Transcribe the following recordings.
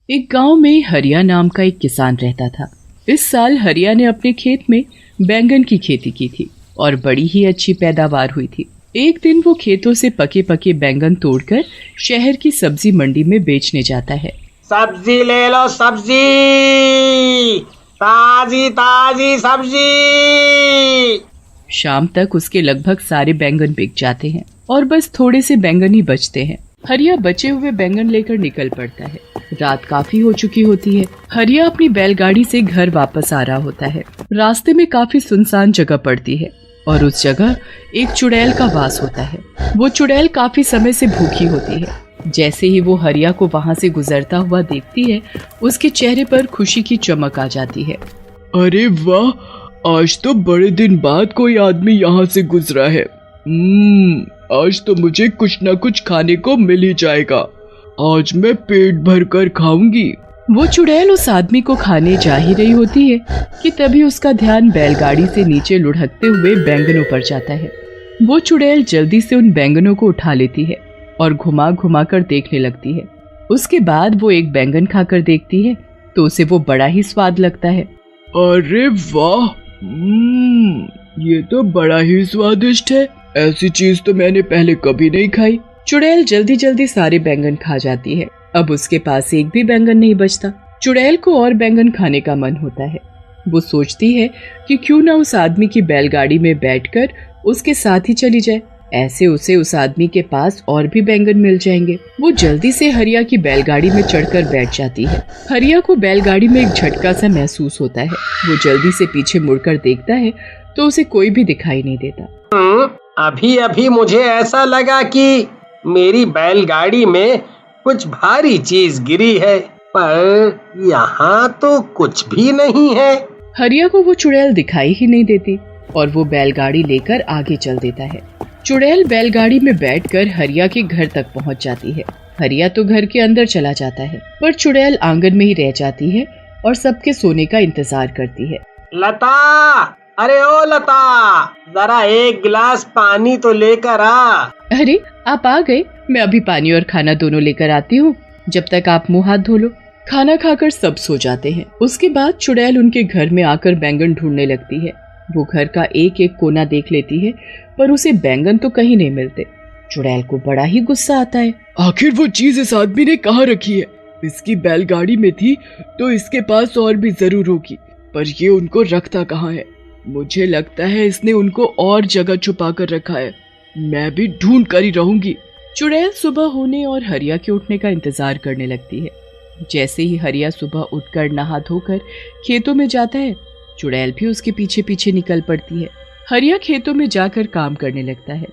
एक गांव में हरिया नाम का एक किसान रहता था। इस साल हरिया ने अपने खेत में बैंगन की खेती की थी और बड़ी ही अच्छी पैदावार हुई थी। एक दिन वो खेतों से पके पके बैंगन तोड़कर शहर की सब्जी मंडी में बेचने जाता है। सब्जी ले लो, सब्जी ताजी ताजी सब्जी। शाम तक उसके लगभग सारे बैंगन बिक जाते हैं और बस थोड़े से बैंगन ही बचते हैं। हरिया बचे हुए बैंगन लेकर निकल पड़ता है। रात काफी हो चुकी होती है। हरिया अपनी बैलगाड़ी से घर वापस आ रहा होता है। रास्ते में काफी सुनसान जगह पड़ती है और उस जगह एक चुड़ैल का वास होता है। वो चुड़ैल काफी समय से भूखी होती है। जैसे ही वो हरिया को वहाँ से गुजरता हुआ देखती है, उसके चेहरे पर खुशी की चमक आ जाती है। अरे वाह, आज तो बड़े दिन बाद कोई आदमी यहाँ से गुजरा है। आज तो मुझे कुछ न कुछ खाने को मिल ही जाएगा। आज मैं पेट भर कर खाऊंगी। वो चुड़ैल उस आदमी को खाने जा ही रही होती है कि तभी उसका ध्यान बैलगाड़ी से नीचे लुढ़कते हुए बैंगनों पर जाता है। वो चुड़ैल जल्दी से उन बैंगनों को उठा लेती है और घुमा घुमा कर देखने लगती है। उसके बाद वो एक बैंगन खाकर देखती है तो उसे वो बड़ा ही स्वाद लगता है। अरे वाह, ये तो बड़ा ही स्वादिष्ट है। ऐसी चीज तो मैंने पहले कभी नहीं खाई। चुड़ैल जल्दी जल्दी सारे बैंगन खा जाती है। अब उसके पास एक भी बैंगन नहीं बचता। चुड़ैल को और बैंगन खाने का मन होता है। वो सोचती है कि क्यों ना उस आदमी की बैलगाड़ी में बैठकर उसके साथ ही चली जाए। ऐसे उसे उस आदमी के पास और भी बैंगन मिल जाएंगे। वो जल्दी से हरिया की बैलगाड़ी में चढ़कर बैठ जाती है। हरिया को बैलगाड़ी में एक झटका सा महसूस होता है। वो जल्दी से पीछे मुड़कर देखता है तो उसे कोई भी दिखाई नहीं देता। अभी अभी मुझे ऐसा लगा कि मेरी बैलगाड़ी में कुछ भारी चीज गिरी है, पर यहाँ तो कुछ भी नहीं है। हरिया को वो चुड़ैल दिखाई ही नहीं देती और वो बैलगाड़ी लेकर आगे चल देता है। चुड़ैल बैलगाड़ी में बैठकर हरिया के घर तक पहुँच जाती है। हरिया तो घर के अंदर चला जाता है, पर चुड़ैल आंगन में ही रह जाती है और सबके सोने का इंतजार करती है। लता, अरे ओ लता, जरा एक गिलास पानी तो लेकर आ। अरे आप आ गए, मैं अभी पानी और खाना दोनों लेकर आती हूँ। जब तक आप मुंह हाथ धो लो। खाना खाकर सब सो जाते हैं। उसके बाद चुड़ैल उनके घर में आकर बैंगन ढूंढने लगती है। वो घर का एक एक कोना देख लेती है, पर उसे बैंगन तो कहीं नहीं मिलते। चुड़ैल को बड़ा ही गुस्सा आता है। आखिर वो चीज इस आदमी ने कहाँ रखी है? इसकी बैलगाड़ी में थी तो इसके पास और भी जरूर होगी, पर ये उनको रखता कहाँ है? मुझे लगता है इसने उनको और जगह छुपा कर रखा है। मैं भी ढूंढ कर ही रहूंगी। चुड़ैल सुबह होने और हरिया के उठने का इंतजार करने लगती है। जैसे ही हरिया सुबह उठकर नहा धोकर खेतों में जाता है, चुड़ैल भी उसके पीछे पीछे निकल पड़ती है। हरिया खेतों में जाकर काम करने लगता है।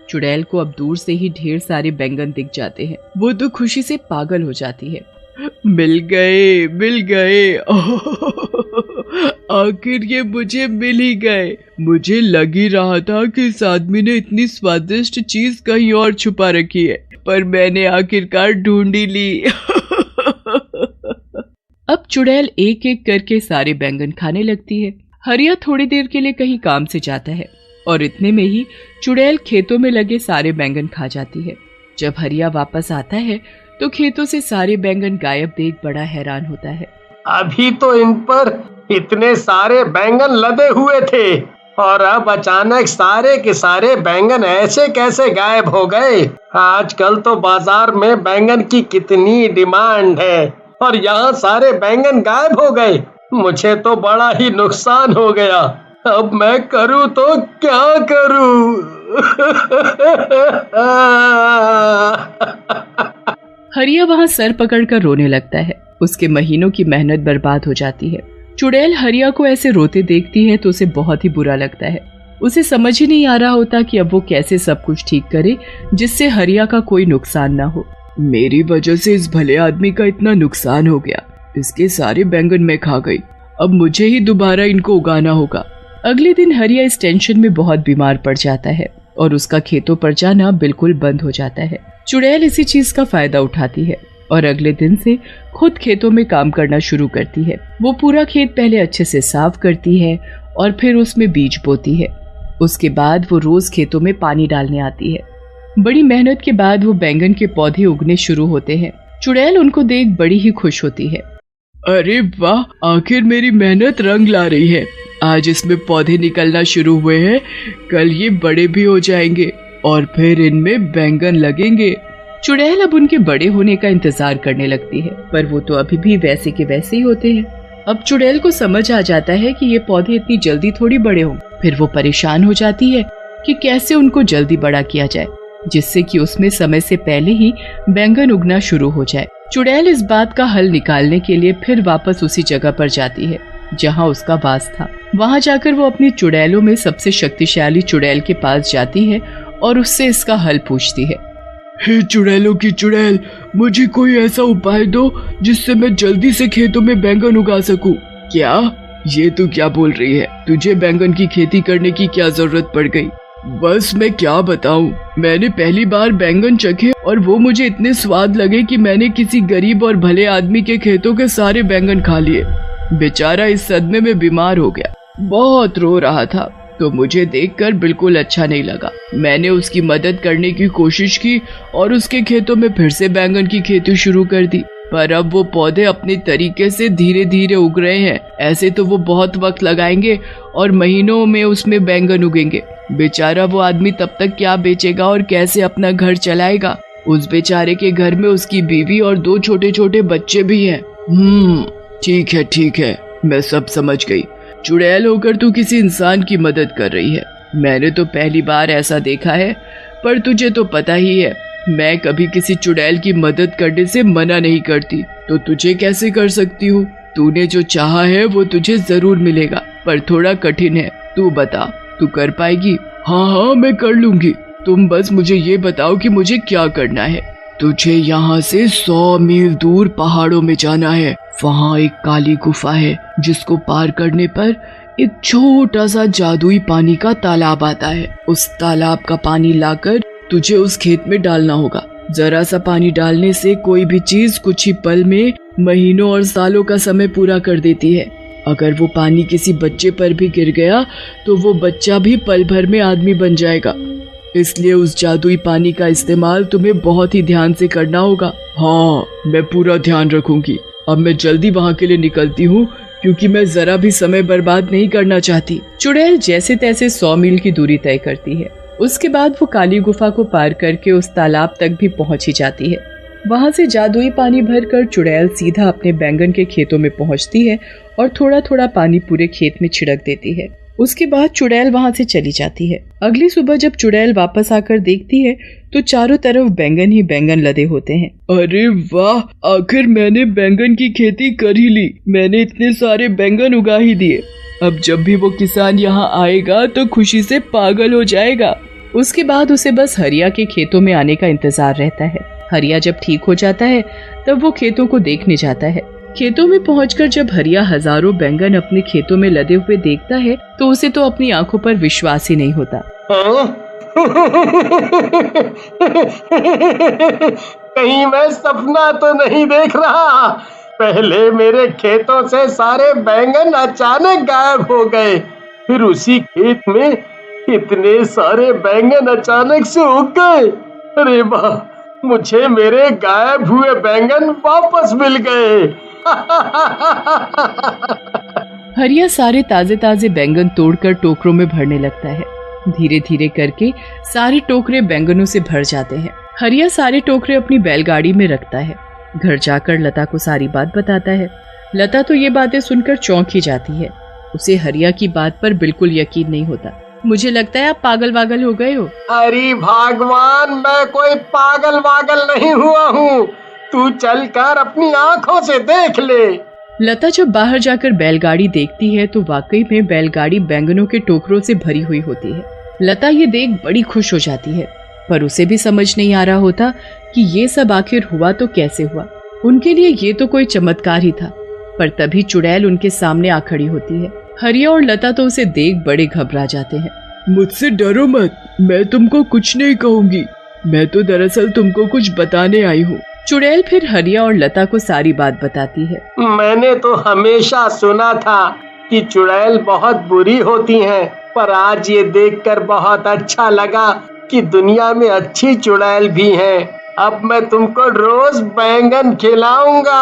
चुड़ैल को अब दूर से ही ढेर सारे बैंगन दिख जाते हैं। वो तो खुशी से पागल हो जाती है। मिल गए, मिल गए। आखिर ये मुझे मिल ही गए। मुझे लग ही रहा था कि इस आदमी ने इतनी स्वादिष्ट चीज कहीं और छुपा रखी है, पर मैंने आखिरकार ढूंढ ही ली। अब चुड़ैल एक एक करके सारे बैंगन खाने लगती है। हरिया थोड़ी देर के लिए कहीं काम से जाता है और इतने में ही चुड़ैल खेतों में लगे सारे बैंगन खा जाती है। जब हरिया वापस आता है तो खेतों से सारे बैंगन गायब देख बड़ा हैरान होता है। अभी तो इन पर इतने सारे बैंगन लदे हुए थे और अब अचानक सारे के सारे बैंगन ऐसे कैसे गायब हो गए? आजकल तो बाजार में बैंगन की कितनी डिमांड है और यहाँ सारे बैंगन गायब हो गए। मुझे तो बड़ा ही नुकसान हो गया। अब मैं करूँ तो क्या करूँ? हरिया वहाँ सर पकड़कर रोने लगता है। उसके महीनों की मेहनत बर्बाद हो जाती है। चुड़ैल हरिया को ऐसे रोते देखती है तो उसे बहुत ही बुरा लगता है। उसे समझ ही नहीं आ रहा होता कि अब वो कैसे सब कुछ ठीक करे जिससे हरिया का कोई नुकसान ना हो। मेरी वजह से इस भले आदमी का इतना नुकसान हो गया। इसके सारे बैंगन मैं खा गई। अब मुझे ही दोबारा इनको उगाना होगा। अगले दिन हरिया इस टेंशन में बहुत बीमार पड़ जाता है और उसका खेतों पर जाना बिल्कुल बंद हो जाता है। चुड़ैल इसी चीज का फायदा उठाती है और अगले दिन से खुद खेतों में काम करना शुरू करती है। वो पूरा खेत पहले अच्छे से साफ करती है और फिर उसमें बीज बोती है। उसके बाद वो रोज खेतों में पानी डालने आती है। बड़ी मेहनत के बाद वो बैंगन के पौधे उगने शुरू होते हैं। चुड़ैल उनको देख बड़ी ही खुश होती है। अरे वाह, आखिर मेरी मेहनत रंग ला रही है। आज इसमें पौधे निकलना शुरू हुए हैं, कल ये बड़े भी हो जाएंगे और फिर इनमें बैंगन लगेंगे। चुड़ैल अब उनके बड़े होने का इंतजार करने लगती है, पर वो तो अभी भी वैसे के वैसे ही होते हैं। अब चुड़ैल को समझ आ जाता है कि ये पौधे इतनी जल्दी थोड़ी बड़े हों। फिर वो परेशान हो जाती है कि कैसे उनको जल्दी बड़ा किया जाए, जिससे कि उसमें समय से पहले ही बैंगन उगना शुरू हो जाए। चुड़ैल इस बात का हल निकालने के लिए फिर वापस उसी जगह पर जाती है जहाँ उसका वास था। वहाँ जाकर वो अपनी चुड़ैलों में सबसे शक्तिशाली चुड़ैल के पास जाती है और उससे इसका हल पूछती है। हे चुड़ैलों की चुड़ैल, मुझे कोई ऐसा उपाय दो जिससे मैं जल्दी से खेतों में बैंगन उगा सकूं। क्या? ये तू क्या बोल रही है? तुझे बैंगन की खेती करने की क्या जरूरत पड़ गई? बस मैं क्या बताऊं, मैंने पहली बार बैंगन चखे और वो मुझे इतने स्वाद लगे कि मैंने किसी गरीब और भले आदमी के खेतों के सारे बैंगन खा लिए। बेचारा इस सदमे में बीमार हो गया, बहुत रो रहा था, तो मुझे देखकर बिल्कुल अच्छा नहीं लगा। मैंने उसकी मदद करने की कोशिश की और उसके खेतों में फिर से बैंगन की खेती शुरू कर दी, पर अब वो पौधे अपने तरीके से धीरे धीरे उग रहे हैं। ऐसे तो वो बहुत वक्त लगाएंगे और महीनों में उसमें बैंगन उगेंगे। बेचारा वो आदमी तब तक क्या बेचेगा और कैसे अपना घर चलाएगा? उस बेचारे के घर में उसकी बीवी और 2 छोटे छोटे बच्चे भी हैं। ठीक है, मैं सब समझ गई। चुड़ैल होकर तू किसी इंसान की मदद कर रही है। मैंने तो पहली बार ऐसा देखा है, पर तुझे तो पता ही है मैं कभी किसी चुड़ैल की मदद करने से मना नहीं करती, तो तुझे कैसे कर सकती हूँ? तूने जो चाहा है वो तुझे जरूर मिलेगा, पर थोड़ा कठिन है। तू बता, तू कर पाएगी? हाँ, मैं कर लूंगी। तुम बस मुझे ये बताओ कि मुझे क्या करना है। तुझे यहाँ से 100 मील दूर पहाड़ों में जाना है। वहाँ एक काली गुफा है जिसको पार करने पर एक छोटा सा जादुई पानी का तालाब आता है। उस तालाब का पानी लाकर तुझे उस खेत में डालना होगा। जरा सा पानी डालने से कोई भी चीज कुछ ही पल में महीनों और सालों का समय पूरा कर देती है। अगर वो पानी किसी बच्चे पर भी गिर गया तो वो बच्चा भी पल भर में आदमी बन जाएगा। इसलिए उस जादुई पानी का इस्तेमाल तुम्हें बहुत ही ध्यान से करना होगा। हाँ, मैं पूरा ध्यान रखूंगी। अब मैं जल्दी वहाँ के लिए निकलती हूँ, क्योंकि मैं जरा भी समय बर्बाद नहीं करना चाहती। चुड़ैल जैसे तैसे 100 मील की दूरी तय करती है। उसके बाद वो काली गुफा को पार करके उस तालाब तक भी पहुंच ही जाती है। वहां से जादुई पानी भरकर चुड़ैल सीधा अपने बैंगन के खेतों में पहुंचती है और थोड़ा थोड़ा पानी पूरे खेत में छिड़क देती है। उसके बाद चुड़ैल वहां से चली जाती है। अगली सुबह जब चुड़ैल वापस आकर देखती है तो चारों तरफ बैंगन ही बैंगन लदे होते हैं। अरे वाह, आखिर मैंने बैंगन की खेती कर ही ली। मैंने इतने सारे बैंगन उगा ही दिए। अब जब भी वो किसान यहाँ आएगा तो खुशी से पागल हो जाएगा। उसके बाद उसे बस हरिया के खेतों में आने का इंतजार रहता है। हरिया जब ठीक हो जाता है तब वो खेतों को देखने जाता है। खेतों में पहुंचकर जब हरिया हजारों बैंगन अपने खेतों में लदे हुए देखता है तो उसे तो अपनी आंखों पर विश्वास ही नहीं होता। कहीं मैं सपना तो नहीं देख रहा? पहले मेरे खेतों से सारे बैंगन अचानक गायब हो गए, फिर उसी खेत में इतने सारे बैंगन अचानक से उग गए। अरे वाह, मुझे मेरे गायब हुए बैंगन वापस मिल गए। हरिया सारे ताजे ताजे बैंगन तोड़कर टोकरों में भरने लगता है। धीरे धीरे करके सारे टोकरे बैंगनों से भर जाते हैं। हरिया सारे टोकरे अपनी बैलगाड़ी में रखता है। घर जाकर लता को सारी बात बताता है। लता तो ये बातें सुनकर चौंक ही जाती है। उसे हरिया की बात पर बिल्कुल यकीन नहीं होता। मुझे लगता है आप पागल वागल हो गए हो। अरे भगवान, मैं कोई पागल वागल नहीं हुआ हूँ। तू चलकर अपनी आंखों से देख ले। लता जब बाहर जाकर बैलगाड़ी देखती है तो वाकई में बैलगाड़ी बैंगनों के टोकरों से भरी हुई होती है। लता ये देख बड़ी खुश हो जाती है, पर उसे भी समझ नहीं आ रहा होता कि ये सब आखिर हुआ तो कैसे हुआ। उनके लिए ये तो कोई चमत्कार ही था। पर तभी चुड़ैल उनके सामने आ खड़ी होती है। हरिया और लता तो उसे देख बड़े घबरा जाते हैं। मुझसे डरो मत, मैं तुमको कुछ नहीं कहूँगी। मैं तो दरअसल तुमको कुछ बताने आई हूँ। चुड़ैल फिर हरिया और लता को सारी बात बताती है। मैंने तो हमेशा सुना था कि चुड़ैल बहुत बुरी होती हैं, पर आज ये देखकर बहुत अच्छा लगा कि दुनिया में अच्छी चुड़ैल भी हैं। अब मैं तुमको रोज बैंगन खिलाऊंगा।